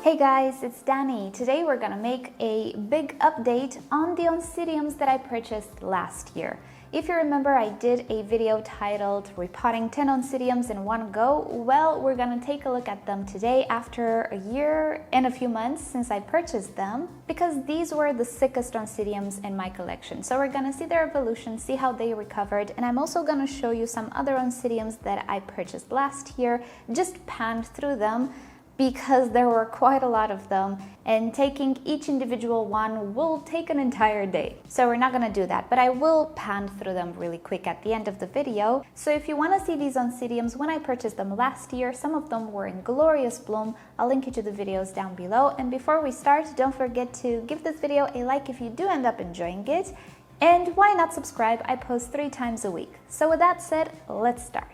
Hey guys, it's Danny. Today we're gonna make a big update on the Oncidiums that I purchased last year. If you remember, I did a video titled Repotting 10 Oncidiums in One Go. Well, we're gonna take a look at them today after a year and a few months since I purchased them, because these were the sickest Oncidiums in my collection. So we're gonna see their evolution, see how they recovered, and I'm also gonna show you some other Oncidiums that I purchased last year, just panned through them, because there were quite a lot of them, and taking each individual one will take an entire day. So we're not gonna do that, but I will pan through them really quick at the end of the video. So if you wanna see these Oncidiums, when I purchased them last year, some of them were in glorious bloom. I'll link you to the videos down below. And before we start, don't forget to give this video a like if you do end up enjoying it. And why not subscribe? I post 3 times a week. So with that said, let's start.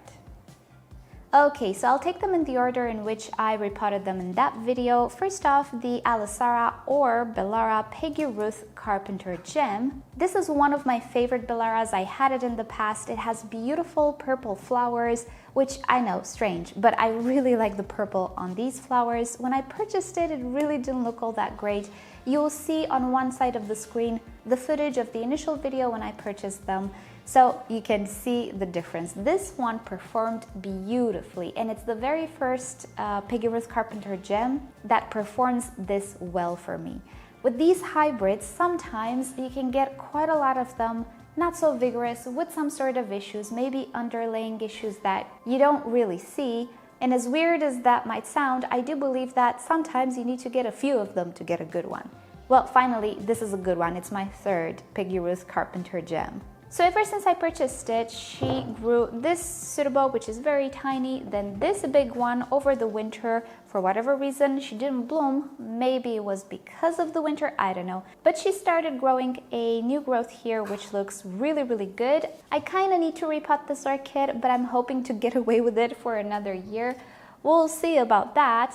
Okay, so I'll take them in the order in which I repotted them in that video. First off, the Alisara or Bellara Peggy Ruth Carpenter Gem. This is one of my favorite Bellaras. I had it in the past. It has beautiful purple flowers, which I know, strange, but I really like the purple on these flowers. When I purchased it, it really didn't look all that great. You'll see on one side of the screen the footage of the initial video when I purchased them, so you can see the difference. This one performed beautifully, and it's the very first Peggy Ruth Carpenter gem that performs this well for me. With these hybrids, sometimes you can get quite a lot of them not so vigorous, with some sort of issues, maybe underlying issues that you don't really see. And as weird as that might sound, I do believe that sometimes you need to get a few of them to get a good one. Well, finally, this is a good one. It's my third Peggy Ruth Carpenter gem. So ever since I purchased it, she grew this pseudobulb, which is very tiny, then this big one over the winter. For whatever reason, she didn't bloom. Maybe it was because of the winter, I don't know. But she started growing a new growth here, which looks really, really good. I kind of need to repot this orchid, but I'm hoping to get away with it for another year. We'll see about that,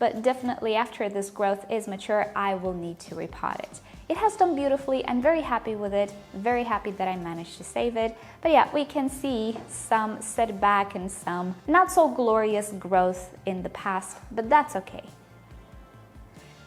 but definitely after this growth is mature, I will need to repot it. It has done beautifully. I'm very happy with it, very happy that I managed to save it. But yeah, we can see some setback and some not so glorious growth in the past, but that's okay.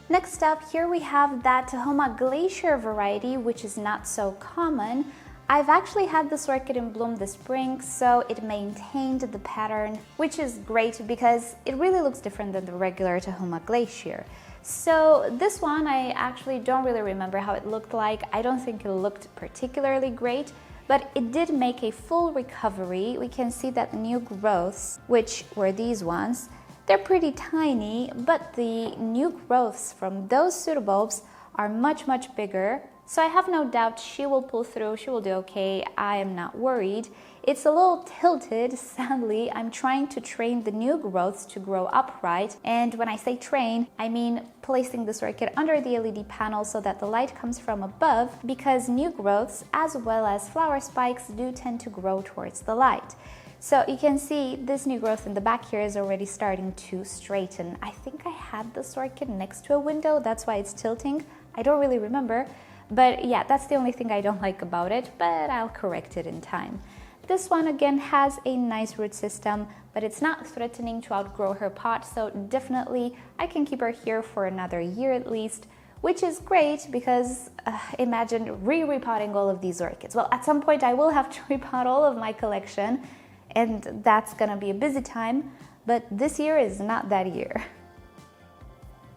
Next up, here we have that Oncidium Glacier variety, which is not so common. I've actually had this orchid in bloom this spring, so it maintained the pattern, which is great because it really looks different than the regular Oncidium Glacier. So this one, I actually don't really remember how it looked like. I don't think it looked particularly great, but it did make a full recovery. We can see that new growths, which were these ones, they're pretty tiny, but the new growths from those pseudobulbs are much, much bigger. So I have no doubt she will pull through, she will do okay. I am not worried. It's a little tilted, sadly. I'm trying to train the new growths to grow upright. And when I say train, I mean placing this orchid under the LED panel so that the light comes from above, because new growths as well as flower spikes do tend to grow towards the light. So you can see this new growth in the back here is already starting to straighten. I think I had this orchid next to a window, that's why it's tilting. I don't really remember. But yeah, that's the only thing I don't like about it, but I'll correct it in time. This one again has a nice root system, but it's not threatening to outgrow her pot, so definitely I can keep her here for another year at least, which is great because imagine repotting all of these orchids. Well, at some point I will have to repot all of my collection, and that's gonna be a busy time, but this year is not that year.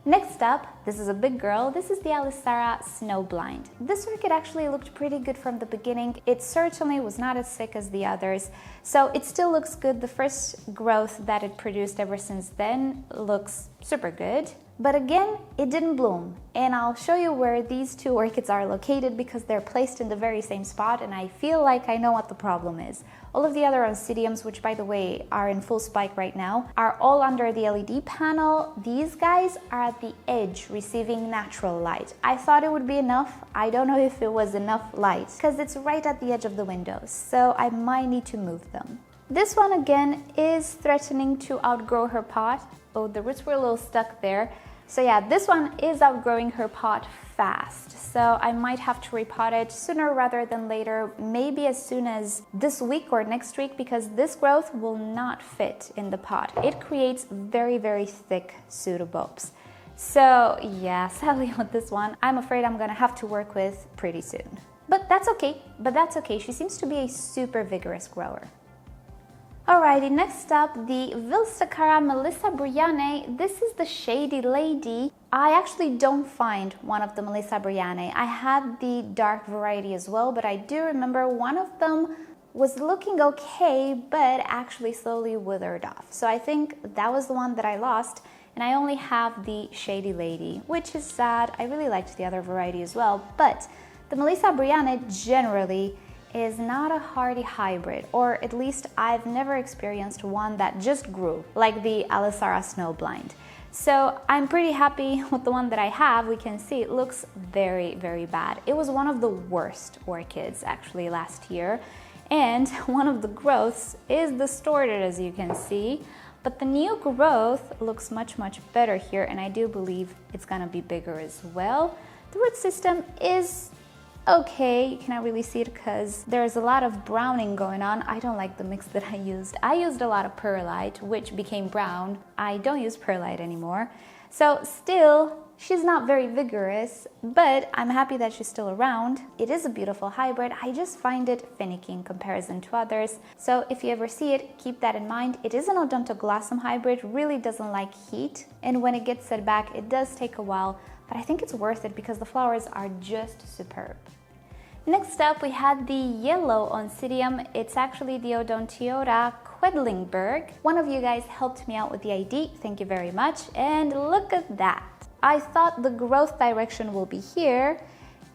Next up, this is a big girl. This is the Alisara Snowblind. This orchid actually looked pretty good from the beginning. It certainly was not as sick as the others, so it still looks good. The first growth that it produced ever since then looks super good. But again, it didn't bloom, and I'll show you where these two orchids are located because they're placed in the very same spot, and I feel like I know what the problem is. All of the other Oncidiums, which by the way are in full spike right now, are all under the LED panel. These guys are at the edge receiving natural light. I thought it would be enough. I don't know if it was enough light because it's right at the edge of the windows, so I might need to move them. This one again is threatening to outgrow her pot. Oh, the roots were a little stuck there. So yeah, this one is outgrowing her pot fast. So I might have to repot it sooner rather than later, maybe as soon as this week or next week, because this growth will not fit in the pot. It creates very, very thick pseudobulbs. So yeah, sadly with this one, I'm afraid I'm gonna have to work with pretty soon. But that's okay, she seems to be a super vigorous grower. Alrighty, next up, the Vilsacara Melissa Brianna. This is the Shady Lady. I actually don't find one of the Melissa Brianna. I had the dark variety as well, but I do remember one of them was looking okay, but actually slowly withered off. So I think that was the one that I lost, and I only have the Shady Lady, which is sad. I really liked the other variety as well, but the Melissa Brianna generally is not a hardy hybrid, or at least I've never experienced one that just grew, like the Oncidium Snowblind. So I'm pretty happy with the one that I have. We can see it looks very, very bad. It was one of the worst orchids actually last year, and one of the growths is distorted, as you can see, but the new growth looks much, much better here, and I do believe it's gonna be bigger as well. The root system is okay, you cannot really see it because there's a lot of browning going on. I don't like the mix that I used. I used a lot of perlite, which became brown. I don't use perlite anymore. So still, she's not very vigorous, but I'm happy that she's still around. It is a beautiful hybrid. I just find it finicky in comparison to others. So if you ever see it, keep that in mind. It is an Odontoglossum hybrid, really doesn't like heat. And when it gets set back, it does take a while, but I think it's worth it because the flowers are just superb. Next up, we had the yellow Oncidium. It's actually the Odontiota Quibbling Berg. One of you guys helped me out with the ID, thank you very much. And look at that. I thought the growth direction will be here,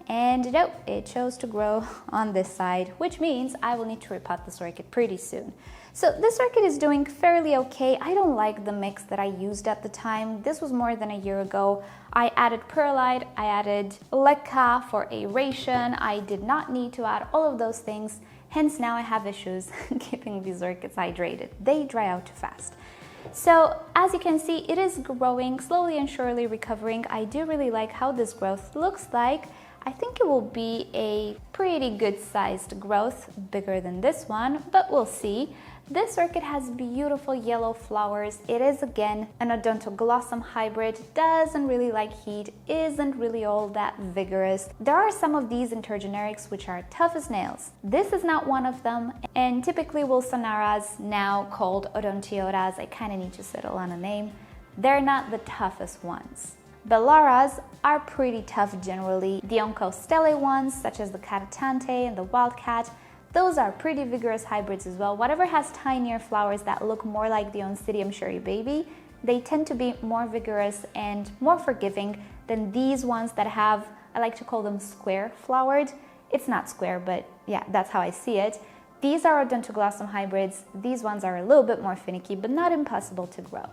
and nope, it chose to grow on this side, which means I will need to repot this orchid pretty soon. So this orchid is doing fairly okay. I don't like the mix that I used at the time. This was more than a year ago. I added perlite, I added leca for aeration. I did not need to add all of those things. Hence now I have issues keeping these orchids hydrated. They dry out too fast. So as you can see, it is growing, slowly and surely recovering. I do really like how this growth looks like. I think it will be a pretty good sized growth, bigger than this one, but we'll see. This orchid has beautiful yellow flowers. It is again an Odontoglossum hybrid, doesn't really like heat, isn't really all that vigorous. There are some of these intergenerics which are tough as nails. This is not one of them, and typically Wilsonaras, now called Odontiotas, I kind of need to settle on a name, they're not the toughest ones. Bellaras are pretty tough generally. The Oncostelle ones, such as the Catatante and the Wildcat, those are pretty vigorous hybrids as well. Whatever has tinier flowers that look more like the Oncidium Cherry Baby, they tend to be more vigorous and more forgiving than these ones that have, I like to call them square flowered. It's not square, but yeah, that's how I see it. These are Odontoglossum hybrids. These ones are a little bit more finicky, but not impossible to grow.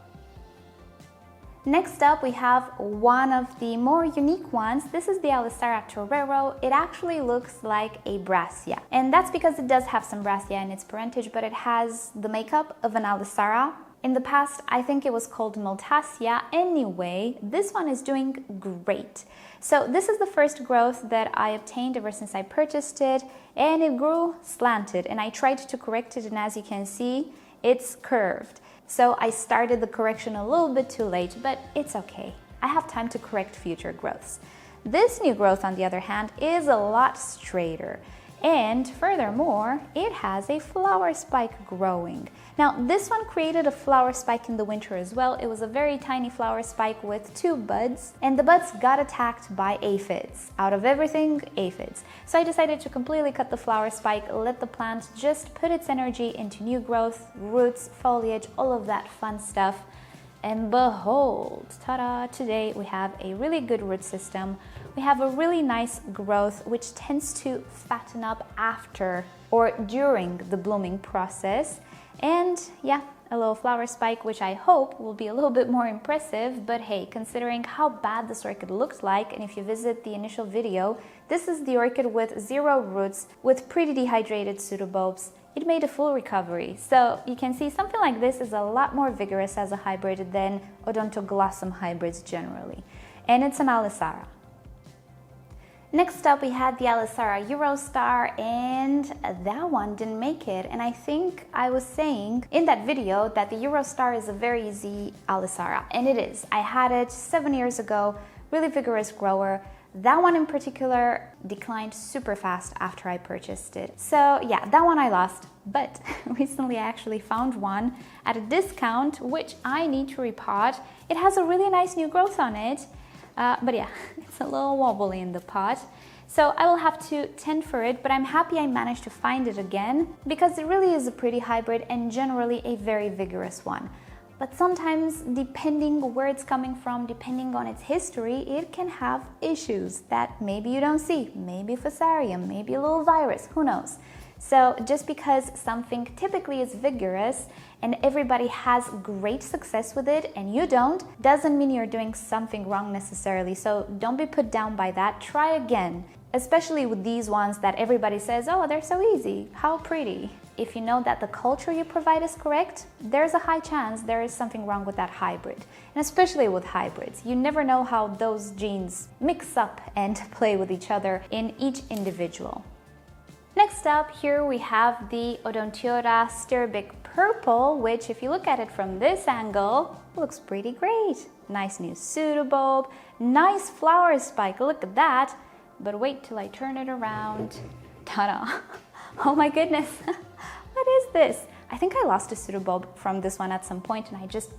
Next up, we have one of the more unique ones. This is the Alisara Torero. It actually looks like a brassia, and that's because it does have some brassia in its parentage, but it has the makeup of an Alisara. In the past, I think it was called Multasia. Anyway, this one is doing great. So this is the first growth that I obtained ever since I purchased it, and it grew slanted, and I tried to correct it, and as you can see, it's curved. So I started the correction a little bit too late, but it's okay. I have time to correct future growths. This new growth, on the other hand, is a lot straighter. And furthermore, it has a flower spike growing. Now, this one created a flower spike in the winter as well. It was a very tiny flower spike with 2 buds, and the buds got attacked by aphids. Out of everything, aphids. So I decided to completely cut the flower spike, let the plant just put its energy into new growth, roots, foliage, all of that fun stuff. And behold, ta-da, today we have a really good root system. We have a really nice growth, which tends to fatten up after or during the blooming process. And yeah, a little flower spike, which I hope will be a little bit more impressive. But hey, considering how bad this orchid looked like, and if you visit the initial video, this is the orchid with 0 roots, with pretty dehydrated pseudobulbs. It made a full recovery. So you can see something like this is a lot more vigorous as a hybrid than Odontoglossum hybrids generally. And it's an Alisara. Next up, we had the Alisara Eurostar, and that one didn't make it. And I think I was saying in that video that the Eurostar is a very easy Alisara, and it is. I had it 7 years ago, really vigorous grower. That one in particular declined super fast after I purchased it. So yeah, that one I lost, but recently I actually found one at a discount, which I need to repot. It has a really nice new growth on it. But yeah, it's a little wobbly in the pot. So I will have to tend for it, but I'm happy I managed to find it again because it really is a pretty hybrid and generally a very vigorous one. But sometimes, depending where it's coming from, depending on its history, it can have issues that maybe you don't see. Maybe fusarium, maybe a little virus, who knows? So just because something typically is vigorous and everybody has great success with it and you don't, doesn't mean you're doing something wrong necessarily. So don't be put down by that. Try again, especially with these ones that everybody says, oh, they're so easy, how pretty. If you know that the culture you provide is correct, there's a high chance there is something wrong with that hybrid. And especially with hybrids, you never know how those genes mix up and play with each other in each individual. Next up, here we have the Odontiora Styrbik Purple, which if you look at it from this angle, looks pretty great. Nice new pseudobulb, nice flower spike, look at that. But wait till I turn it around. Ta-da! Oh my goodness, what is this? I think I lost a pseudobulb from this one at some point and I just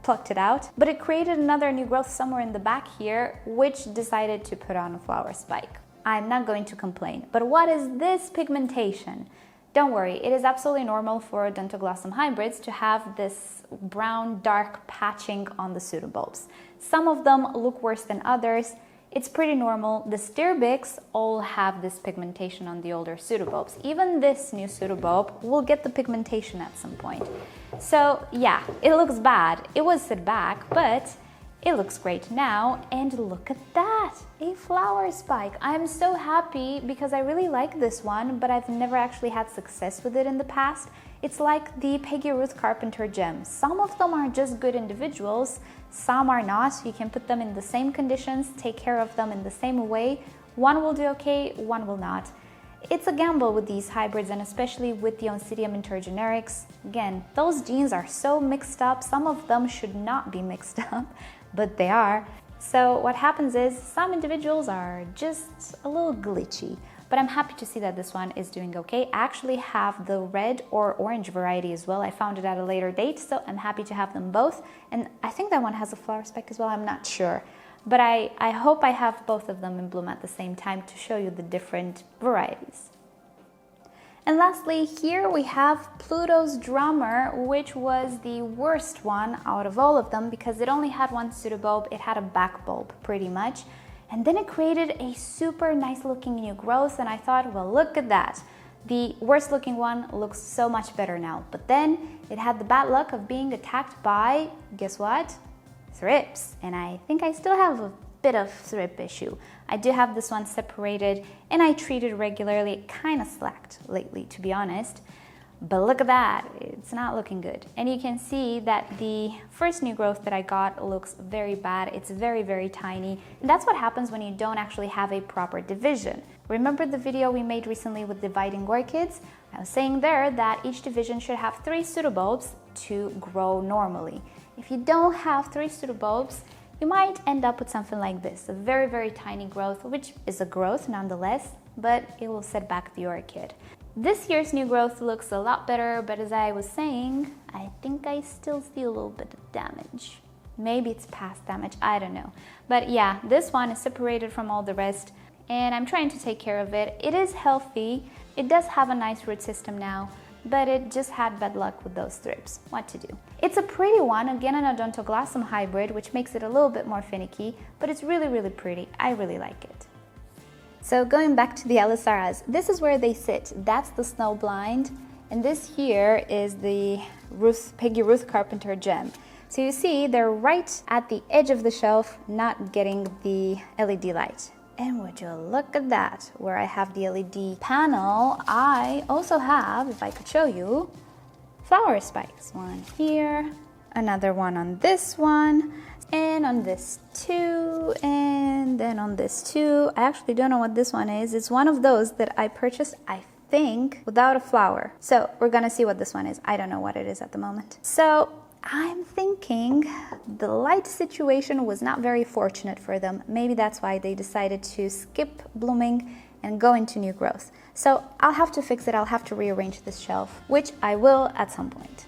plucked it out. But it created another new growth somewhere in the back here, which decided to put on a flower spike. I'm not going to complain. But what is this pigmentation? Don't worry, it is absolutely normal for Odontoglossum hybrids to have this brown dark patching on the pseudobulbs. Some of them look worse than others. It's pretty normal. The Styrbiks all have this pigmentation on the older pseudobulbs. Even this new pseudobulb will get the pigmentation at some point. So yeah, it looks bad. It was set back, but it looks great now, and look at that, a flower spike. I'm so happy because I really like this one, but I've never actually had success with it in the past. It's like the Peggy Ruth Carpenter gem. Some of them are just good individuals, some are not. You can put them in the same conditions, take care of them in the same way. One will do okay, one will not. It's a gamble with these hybrids, and especially with the Oncidium intergenerics. Again, those genes are so mixed up, some of them should not be mixed up, but they are. So what happens is some individuals are just a little glitchy, but I'm happy to see that this one is doing okay. I actually have the red or orange variety as well. I found it at a later date, so I'm happy to have them both. And I think that one has a flower spike as well, I'm not sure. But I hope I have both of them in bloom at the same time to show you the different varieties. And lastly, here we have Pluto's Drummer, which was the worst one out of all of them because it only had one pseudobulb. It had a back bulb pretty much. And then it created a super nice looking new growth, and I thought, well, look at that. The worst looking one looks so much better now. But then it had the bad luck of being attacked by, guess what? Thrips. And I think I still have a bit of thrip issue. I do have this one separated and I treat it regularly. It kind of slacked lately, to be honest. But look at that, it's not looking good. And you can see that the first new growth that I got looks very bad. It's very, very tiny. And that's what happens when you don't actually have a proper division. Remember the video we made recently with dividing orchids? I was saying there that each division should have 3 pseudobulbs to grow normally. If you don't have 3 pseudobulbs, you might end up with something like this, a very, very tiny growth, which is a growth nonetheless, but it will set back the orchid. This year's new growth looks a lot better, but as I was saying, I think I still see a little bit of damage. Maybe it's past damage, I don't know. But yeah, this one is separated from all the rest, and I'm trying to take care of it. It is healthy, it does have a nice root system now, but it just had bad luck with those thrips. What to do? It's a pretty one, again an Odontoglossum hybrid, which makes it a little bit more finicky, but it's really, really pretty. I really like it. So going back to the Alisaras, this is where they sit. That's the Snowblind, and this here is the Peggy Ruth Carpenter gem. So you see, they're right at the edge of the shelf, not getting the LED light. And would you look at that, where I have the LED panel, I also have, if I could show you, flower spikes. One here, another one on this one, and on this too, and then on this too. I actually don't know what this one is. It's one of those that I purchased, I think, without a flower. So we're gonna see what this one is. I don't know what it is at the moment. So I'm thinking the light situation was not very fortunate for them. Maybe that's why they decided to skip blooming and go into new growth. So I'll have to fix it. I'll have to rearrange this shelf, which I will at some point.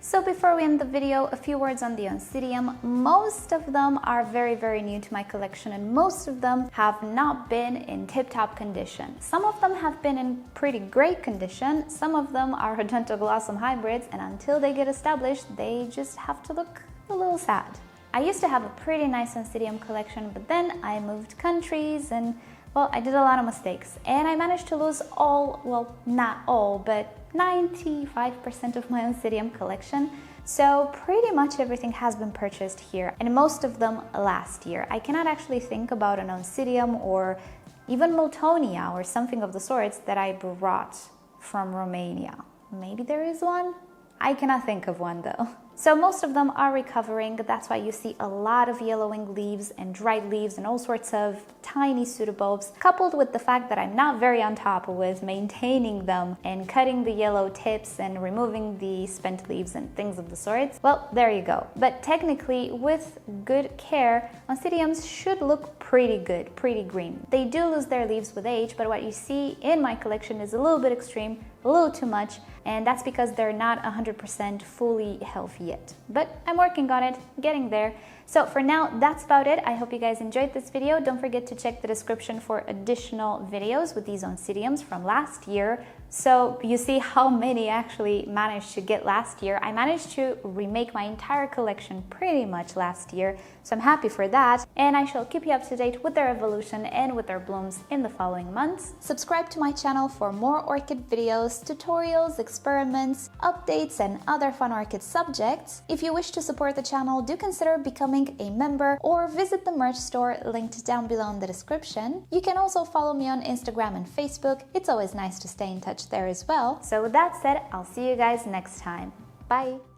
So before we end the video, a few words on the Oncidium. Most of them are very, very new to my collection, and most of them have not been in tip-top condition. Some of them have been in pretty great condition. Some of them are Odontoglossum hybrids, and until they get established, they just have to look a little sad. I used to have a pretty nice Oncidium collection, but then I moved countries and, well, I did a lot of mistakes, and I managed to lose all, well, not all, but 95% of my Oncidium collection. So pretty much everything has been purchased here, and most of them last year. I cannot actually think about an Oncidium or even Motonia or something of the sorts that I brought from Romania. Maybe there is one? I cannot think of one though. So most of them are recovering. That's why you see a lot of yellowing leaves and dried leaves and all sorts of tiny pseudobulbs, coupled with the fact that I'm not very on top with maintaining them and cutting the yellow tips and removing the spent leaves and things of the sorts. Well, there you go. But technically, with good care, Oncidiums should look pretty good, pretty green. They do lose their leaves with age, but what you see in my collection is a little bit extreme, a little too much, and that's because they're not 100% fully healthy yet. But I'm working on it, getting there. So for now, that's about it. I hope you guys enjoyed this video. Don't forget to check the description for additional videos with these Oncidiums from last year. So you see how many actually managed to get last year. I managed to remake my entire collection pretty much last year, so I'm happy for that. And I shall keep you up to date with their evolution and with their blooms in the following months. Subscribe to my channel for more orchid videos, tutorials, experiments, updates, and other fun orchid subjects. If you wish to support the channel, do consider becoming a member or visit the merch store linked down below in the description. You can also follow me on Instagram and Facebook. It's always nice to stay in touch there as well. So with that said, I'll see you guys next time. Bye!